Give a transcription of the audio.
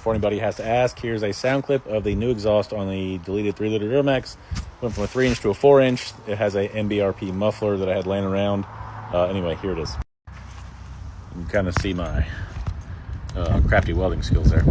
Before anybody has to ask, here's a sound clip of the new exhaust on the deleted 3-liter Duramax. Went from a 3-inch to a 4-inch. It has a MBRP muffler that I had laying around. Anyway, here it is. You can kind of see my crafty welding skills there.